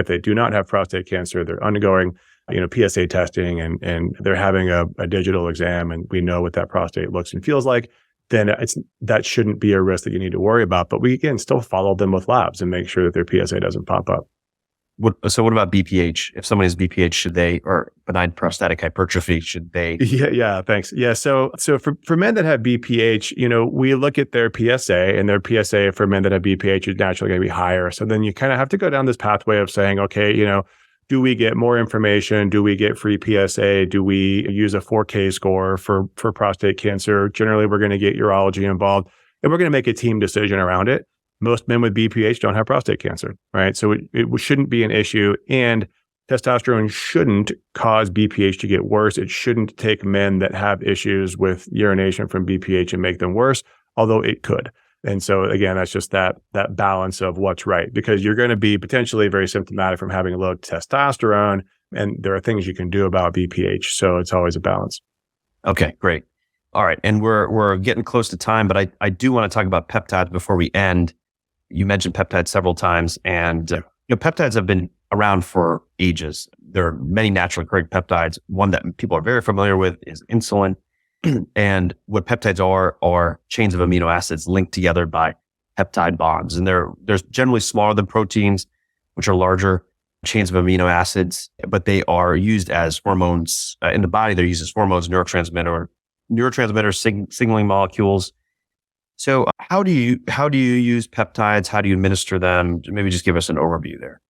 they do not have prostate cancer, they're undergoing PSA testing and they're having a digital exam, and we know what that prostate looks and feels like, then that shouldn't be a risk that you need to worry about. But we, again, still follow them with labs and make sure that their PSA doesn't pop up. So what about BPH? If someone has BPH, should they, or benign prostatic hypertrophy, should they? Yeah, thanks. Yeah, so for men that have BPH, we look at their PSA, and their PSA for men that have BPH is naturally going to be higher. So then you kind of have to go down this pathway of saying, okay, do we get more information? Do we get free PSA? Do we use a 4K score for prostate cancer? Generally, we're going to get urology involved, and we're going to make a team decision around it. Most men with BPH don't have prostate cancer, right? So it shouldn't be an issue. And testosterone shouldn't cause BPH to get worse. It shouldn't take men that have issues with urination from BPH and make them worse, although it could. And so again, that's just that balance of what's right, because you're going to be potentially very symptomatic from having low testosterone, and there are things you can do about BPH. So it's always a balance. Okay, great. All right. And we're getting close to time, but I do want to talk about peptides before we end. You mentioned peptides several times, and peptides have been around for ages. There are many naturally occurring peptides. One that people are very familiar with is insulin. And what peptides are chains of amino acids linked together by peptide bonds. And they're generally smaller than proteins, which are larger chains of amino acids, but they are used as hormones in the body. They're used as hormones, neurotransmitter signaling molecules. So how do you use peptides? How do you administer them? Maybe just give us an overview there.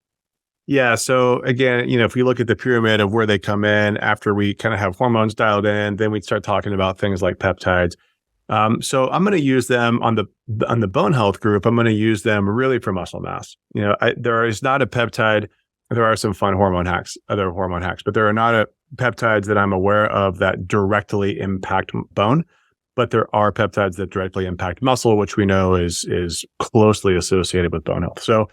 Yeah. So again, if we look at the pyramid of where they come in after we kind of have hormones dialed in, then we start talking about things like peptides. So I'm going to use them on the bone health group. I'm going to use them really for muscle mass. There is not a peptide. There are some fun other hormone hacks, but there are not peptides that I'm aware of that directly impact bone. But there are peptides that directly impact muscle, which we know is closely associated with bone health. So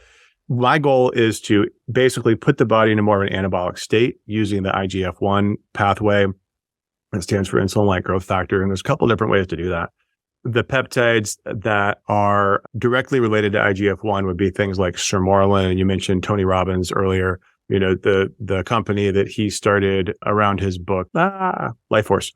my goal is to basically put the body in a more of an anabolic state using the IGF-1 pathway. It stands for insulin-like growth factor. And there's a couple different ways to do that. The peptides that are directly related to IGF-1 would be things like sermorelin. And you mentioned Tony Robbins earlier, the company that he started around his book, Life Force.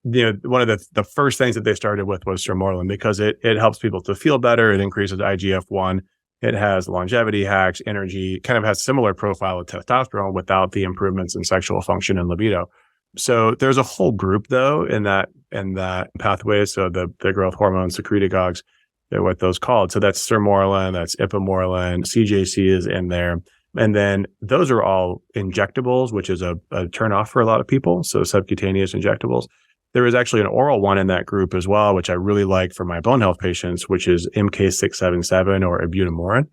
One of the first things that they started with was sermorelin because it helps people to feel better. It increases IGF-1. It has longevity hacks, energy, kind of has similar profile of testosterone without the improvements in sexual function and libido. So there's a whole group though in that pathway. So the growth hormone secretagogues, they're what those called. So that's sermorelin, that's ipamorelin, CJC is in there. And then those are all injectables, which is a turnoff for a lot of people. So subcutaneous injectables. There is actually an oral one in that group as well, which I really like for my bone health patients, which is MK677 or ibutamoren.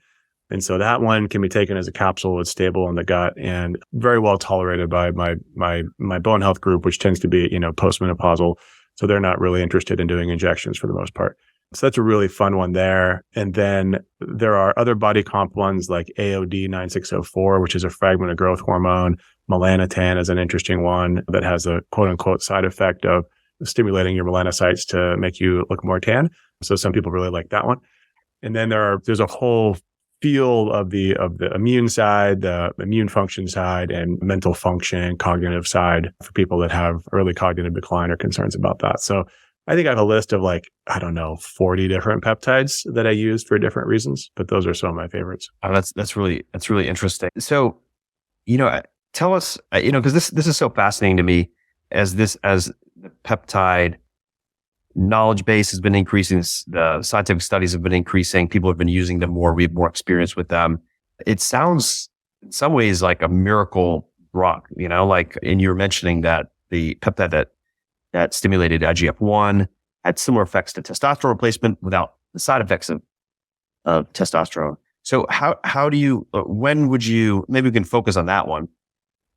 And so that one can be taken as a capsule. It's stable in the gut and very well tolerated by my bone health group, which tends to be, postmenopausal. So they're not really interested in doing injections for the most part. So that's a really fun one there. And then there are other body comp ones like AOD 9604, which is a fragment of growth hormone. Melanotan is an interesting one that has a quote unquote side effect of stimulating your melanocytes to make you look more tan. So some people really like that one. And then there's a whole field of the immune side, the immune function side, and mental function, cognitive side for people that have early cognitive decline or concerns about that. So I think I have a list of 40 different peptides that I use for different reasons, but those are some of my favorites. Oh, that's really interesting. So, tell us, because this is so fascinating to me as the peptide knowledge base has been increasing, the scientific studies have been increasing, people have been using them more, we have more experience with them. It sounds in some ways like a miracle drug, and you were mentioning that the peptide that stimulated IGF-1 had similar effects to testosterone replacement without the side effects of testosterone. So how do you, when would you, maybe we can focus on that one.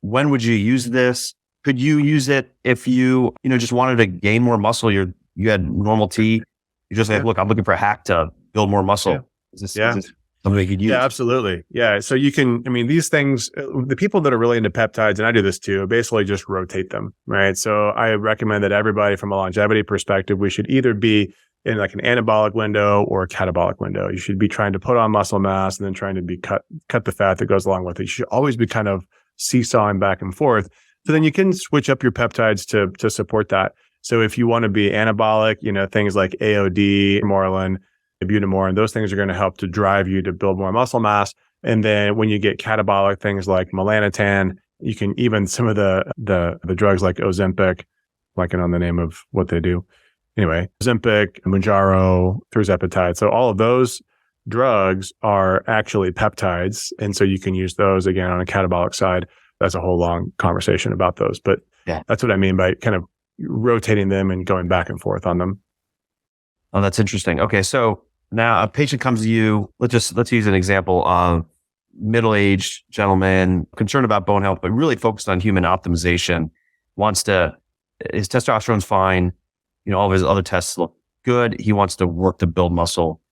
When would you use this? Could you use it if you, just wanted to gain more muscle? You had normal T. You just like, look, I'm looking for a hack to build more muscle. Yeah. something they could use. Yeah, absolutely. Yeah. So you can, I mean, these things, the people that are really into peptides, and I do this too, basically just rotate them, right? So I recommend that everybody from a longevity perspective, we should either be in like an anabolic window or a catabolic window. You should be trying to put on muscle mass and then trying to be cut the fat that goes along with it. You should always be kind of seesawing back and forth. So then you can switch up your peptides to support that. So if you want to be anabolic, things like AOD, Morlin, Butamore, and those things are going to help to drive you to build more muscle mass. And then when you get catabolic, things like melanotan, you can even some of the drugs like Ozempic, blanking on the name of what they do. Anyway, Ozempic, Mounjaro, tirzepatide. So all of those drugs are actually peptides. And so you can use those again on a catabolic side. That's a whole long conversation about those. But that's what I mean by kind of rotating them and going back and forth on them. Oh, that's interesting. Okay. So now a patient comes to you. Let's use an example of middle-aged gentleman concerned about bone health, but really focused on human optimization. His testosterone's fine. All of his other tests look good. He wants to work to build muscle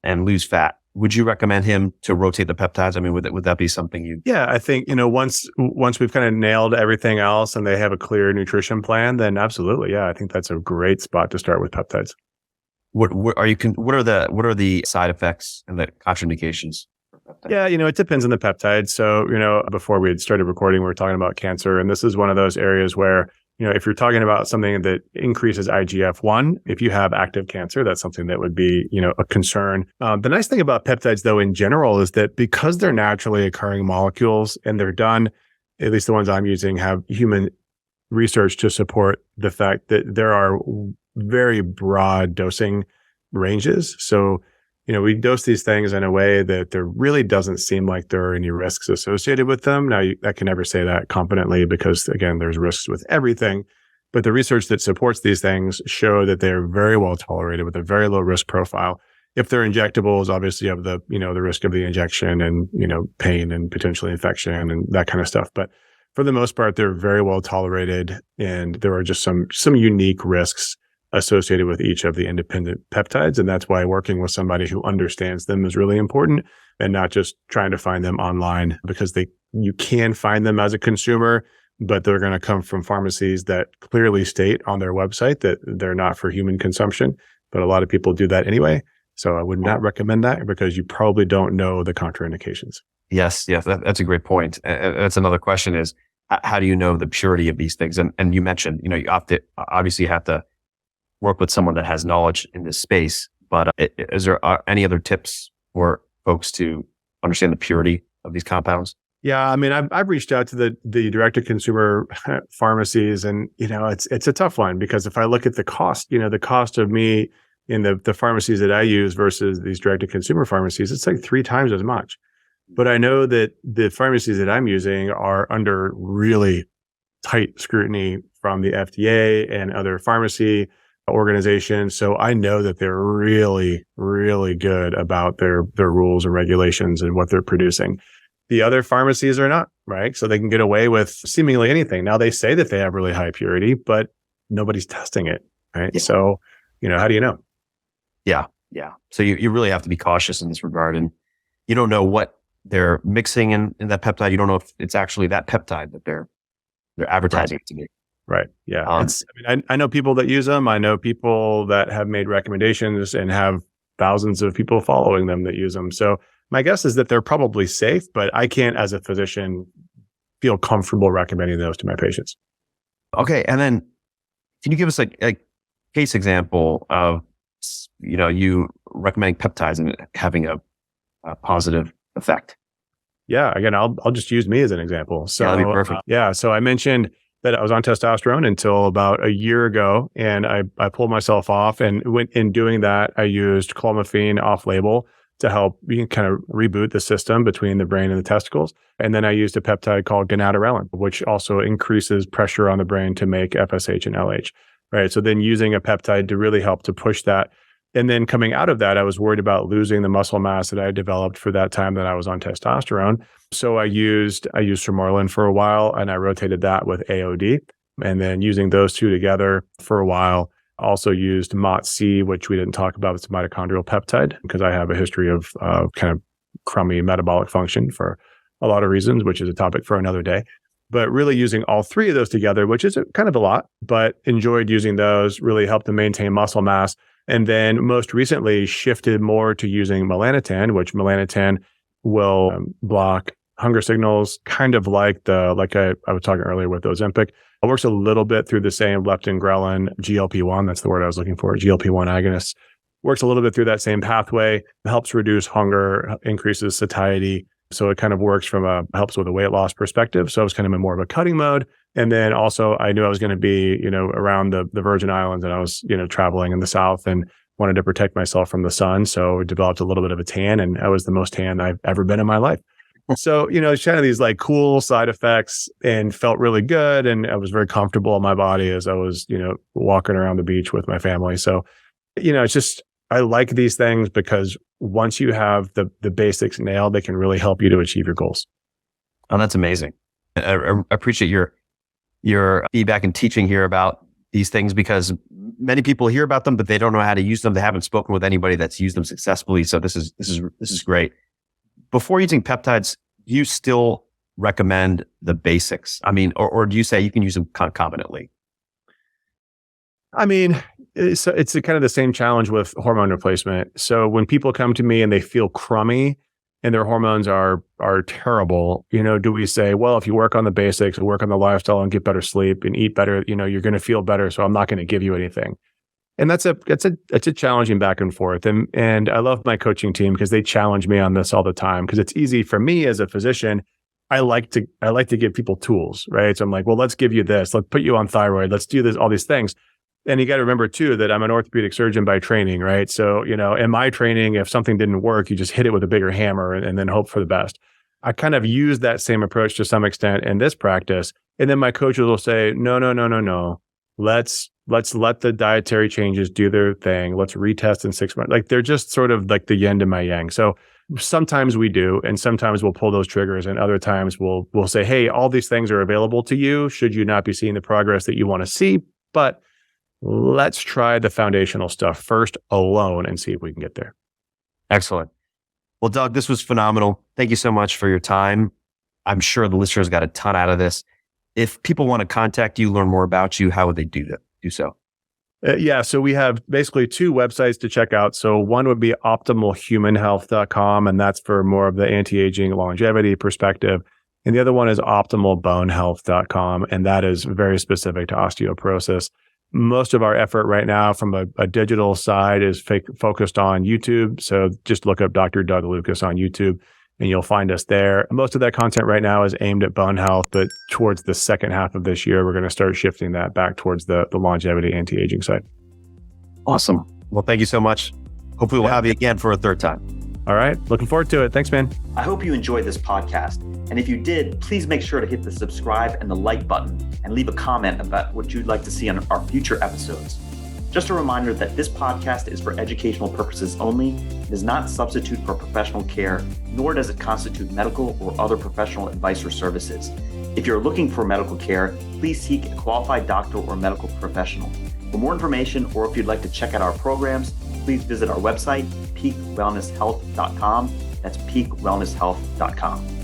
and lose fat. Would you recommend him to rotate the peptides? I mean, would that be something you? Yeah, I think, once we've kind of nailed everything else and they have a clear nutrition plan, then absolutely. Yeah, I think that's a great spot to start with peptides. What are the side effects and the contraindications? Yeah, it depends on the peptide. So, before we had started recording, we were talking about cancer, and this is one of those areas where, if you're talking about something that increases IGF-1, if you have active cancer, that's something that would be, a concern. The nice thing about peptides, though, in general, is that because they're naturally occurring molecules and they're done, at least the ones I'm using, have human research to support the fact that there are very broad dosing ranges. So, we dose these things in a way that there really doesn't seem like there are any risks associated with them. Now, I can never say that confidently because, again, there's risks with everything. But the research that supports these things show that they're very well tolerated with a very low risk profile. If they're injectables, obviously you have the risk of the injection and, pain and potentially infection and that kind of stuff. But for the most part, they're very well tolerated. And there are just some unique risks associated with each of the independent peptides. And that's why working with somebody who understands them is really important and not just trying to find them online because you can find them as a consumer, but they're going to come from pharmacies that clearly state on their website that they're not for human consumption. But a lot of people do that anyway. So I would not recommend that because you probably don't know the contraindications. Yes. That's a great point. That's another question is, how do you know the purity of these things? And you mentioned, you obviously have to work with someone that has knowledge in this space, but is there any other tips for folks to understand the purity of these compounds? Yeah, I mean, I've reached out to the direct-to-consumer pharmacies, and it's a tough one because if I look at the cost, the cost of me in the pharmacies that I use versus these direct-to-consumer pharmacies, it's like 3 times as much. But I know that the pharmacies that I'm using are under really tight scrutiny from the FDA and other pharmacy organizations. So I know that they're really, really good about their rules and regulations and what they're producing. The other pharmacies are not, right? So they can get away with seemingly anything. Now they say that they have really high purity, but nobody's testing it, right? Yeah. So, how do you know? Yeah. So you really have to be cautious in this regard. And you don't know what they're mixing in that peptide. You don't know if it's actually that peptide that they're advertising it to be. Right. Yeah. I know people that use them. I know people that have made recommendations and have thousands of people following them that use them. So my guess is that they're probably safe, but I can't, as a physician, feel comfortable recommending those to my patients. Okay. And then can you give us a case example of, you recommending peptides and having a positive effect? Yeah. Again, I'll just use me as an example. So that'd be perfect. So I mentioned that I was on testosterone until about a year ago, and I pulled myself off. And in doing that, I used clomiphene off-label to help kind of reboot the system between the brain and the testicles. And then I used a peptide called gonadorelin, which also increases pressure on the brain to make FSH and LH. Right. So then using a peptide to really help to push that. And then coming out of that, I was worried about losing the muscle mass that I had developed for that time that I was on testosterone. So I used Morlin for a while, and I rotated that with AOD. And then using those two together for a while, also used MOTC, which we didn't talk about. It's a mitochondrial peptide because I have a history of kind of crummy metabolic function for a lot of reasons, which is a topic for another day. But really using all three of those together, which is kind of a lot, but enjoyed using those, really helped to maintain muscle mass. And then most recently shifted more to using melanotan, which melanotan will block hunger signals, kind of like I was talking earlier with Ozempic. It works a little bit through the same leptin, ghrelin, GLP-1. That's the word I was looking for. GLP-1 agonists works a little bit through that same pathway. It helps reduce hunger, increases satiety. So it kind of works helps with a weight loss perspective. So I was kind of in more of a cutting mode. And then also I knew I was going to be, around the Virgin Islands, and I was, traveling in the South and wanted to protect myself from the sun. So I developed a little bit of a tan, and I was the most tan I've ever been in my life. So, it's kind of these like cool side effects, and felt really good. And I was very comfortable in my body as I was, walking around the beach with my family. So, it's just, I like these things because once you have the basics nailed, they can really help you to achieve your goals. Oh, that's amazing. I appreciate your feedback and teaching here about these things, because many people hear about them, but they don't know how to use them. They haven't spoken with anybody that's used them successfully. So this is great. Before using peptides, do you still recommend the basics? I mean, or do you say you can use them concomitantly? I mean, it's kind of the same challenge with hormone replacement. So when people come to me and they feel crummy and their hormones are terrible, do we say, well, if you work on the basics, work on the lifestyle and get better sleep and eat better, you're going to feel better. So I'm not going to give you anything. And it's a challenging back and forth. And I love my coaching team because they challenge me on this all the time, because it's easy for me as a physician. I like to give people tools, right? So I'm like, well, let's give you this. Let's put you on thyroid. Let's do this, all these things. And you got to remember too, that I'm an orthopedic surgeon by training, right? So, in my training, if something didn't work, you just hit it with a bigger hammer and then hope for the best. I kind of use that same approach to some extent in this practice. And then my coaches will say, no. Let's let the dietary changes do their thing. Let's retest in 6 months. Like, they're just sort of like the yin to my yang. So sometimes we do, and sometimes we'll pull those triggers, and other times we'll say, hey, all these things are available to you should you not be seeing the progress that you want to see. But let's try the foundational stuff first alone and see if we can get there. Excellent. Well, Doug, this was phenomenal. Thank you so much for your time. I'm sure the listeners got a ton out of this. If people want to contact you, learn more about you, how would they do so? So we have basically two websites to check out. So one would be optimalhumanhealth.com, and that's for more of the anti-aging longevity perspective. And the other one is optimalbonehealth.com, and that is very specific to osteoporosis. Most of our effort right now from a digital side is focused on YouTube. So just look up Dr. Doug Lucas on YouTube and you'll find us there. Most of that content right now is aimed at bone health, but towards the second half of this year, we're going to start shifting that back towards the longevity anti-aging side. Awesome. Well, thank you so much. Hopefully we'll have you again for a third time. All right. Looking forward to it. Thanks, man. I hope you enjoyed this podcast. And if you did, please make sure to hit the subscribe and the like button and leave a comment about what you'd like to see on our future episodes. Just a reminder that this podcast is for educational purposes only. It does not substitute for professional care, nor does it constitute medical or other professional advice or services. If you're looking for medical care, please seek a qualified doctor or medical professional. For more information, or if you'd like to check out our programs, please visit our website, peakwellnesshealth.com. That's peakwellnesshealth.com.